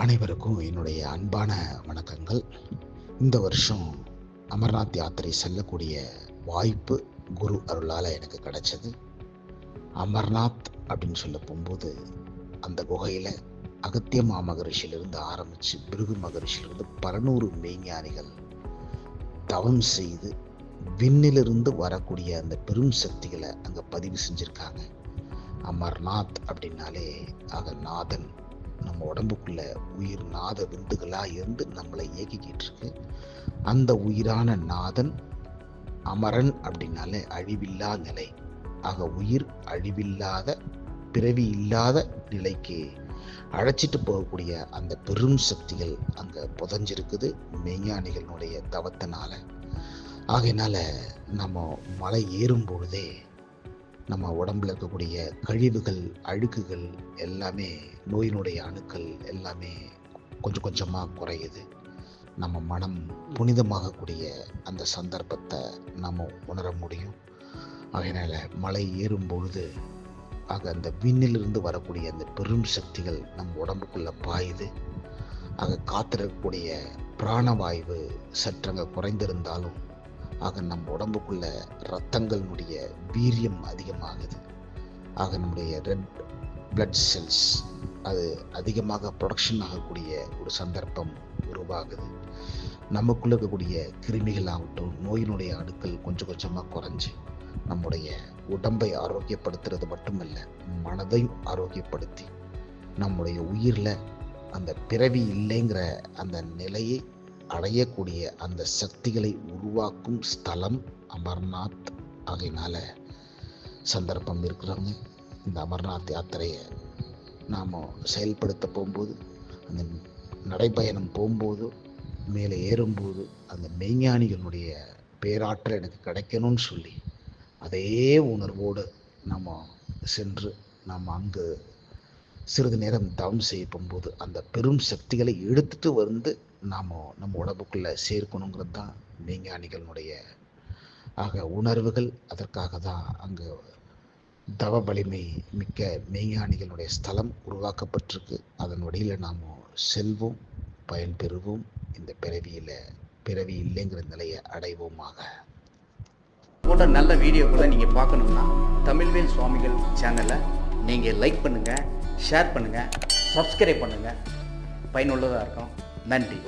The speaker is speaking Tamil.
அனைவருக்கும் என்னுடைய அன்பான வணக்கங்கள். இந்த வருஷம் அமர்நாத் யாத்திரை செல்லக்கூடிய வாய்ப்பு குரு அருளால் எனக்கு கிடைச்சது. அமர்நாத் அப்படின்னு சொல்ல போகும்போது அந்த குகையில் அகத்திய மாமகரிஷிலிருந்து ஆரம்பித்து பிருகு மகரிஷிலிருந்து 100 மெய்ஞானிகள் தவம் செய்து விண்ணிலிருந்து வரக்கூடிய அந்த பெரும் சக்திகளை அங்கே பதிவு செஞ்சுருக்காங்க. அமர்நாத் அப்படின்னாலே நாதன் நம்ம உடம்புக்குள்ள உயிர் நாத விந்துகளாக இருந்து நம்மளை இயக்கிக்கிட்டு இருக்கு. அந்த உயிரான நாதன் அமரன் அப்படின்னாலே அழிவில்லா நிலை. உயிர் அழிவில்லாத பிறவி இல்லாத நிலைக்கு அழைச்சிட்டு போகக்கூடிய அந்த பெரும் சக்திகள் அங்கே புதஞ்சிருக்குது மெய்ஞானிகளுடைய தவத்தினால. ஆகையினால நம்ம மலை ஏறும் பொழுதே நம்ம உடம்புல இருக்கக்கூடிய கழிவுகள் அழுக்குகள் எல்லாமே நோயினுடைய அணுக்கள் எல்லாமே கொஞ்சம் கொஞ்சமாக குறையுது. நம்ம மனம் புனிதமாகக்கூடிய அந்த சந்தர்ப்பத்தை நம்ம உணர முடியும். அதனால் மலை ஏறும் பொழுது அந்த விண்ணிலிருந்து வரக்கூடிய அந்த பெரும் சக்திகள் நம்ம உடம்புக்குள்ளே பாயுது. காத்திருக்கக்கூடிய பிராணவாயு சற்றங்க குறைந்திருந்தாலும் நம்ம உடம்புக்குள்ள இரத்தங்களினுடைய வீரியம் அதிகமாகுது. நம்முடைய ரெட் பிளட் செல்ஸ் அது அதிகமாக ப்ரொடக்ஷன் ஆகக்கூடிய ஒரு சந்தர்ப்பம் உருவாகுது. நமக்குள்ள இருக்கக்கூடிய கிருமிகள் ஆகட்டும் நோயினுடைய அணுக்கள் கொஞ்சம் கொஞ்சமாக குறைஞ்சி நம்முடைய உடம்பை ஆரோக்கியப்படுத்துறது மட்டுமல்ல, மனதையும் ஆரோக்கியப்படுத்தி நம்முடைய உயிரில் அந்த பிறவி இல்லைங்கிற அந்த நிலையை அடையக்கூடிய அந்த சக்திகளை உருவாக்கும் ஸ்தலம் அமர்நாத். ஆகையினால சந்தர்ப்பம் இருக்கிறவங்க இந்த அமர்நாத் யாத்திரையை நாம் செயல்படுத்த போகும்போது, அந்த நடைப்பயணம் போகும்போது, மேலே ஏறும்போது அந்த மெய்ஞானிகளுடைய பேராற்றல் எனக்கு கிடைக்கணும்னு சொல்லி அதே உணர்வோடு நம்ம சென்று நம்ம அங்கு சிறிது நேரம் தவம் செய்ய போகும்போது அந்த பெரும் சக்திகளை எடுத்துட்டு வந்து நாம் நம்ம உடம்புக்குள்ளே சேர்க்கணுங்கிறது தான் மெய்ஞானிகளுடைய உணர்வுகள். அதற்காக தான் அங்கு தவ வலிமை மிக்க மெய்ஞானிகளுடைய ஸ்தலம் உருவாக்கப்பட்டிருக்கு. அதன் வழியில் நாம் செல்வோம், பயன் பெறுவோம், இந்த பிறவி இல்லைங்கிற நிலையை அடைவோமாக. போன்ற நல்ல வீடியோக்களை நீங்கள் பார்க்கணுன்னா தமிழ்வேல் சுவாமிகள் சேனலை நீங்கள் லைக் பண்ணுங்கள், ஷேர் பண்ணுங்கள், சப்ஸ்கிரைப் பண்ணுங்கள். பயனுள்ளதாக இருக்கும். நன்றி.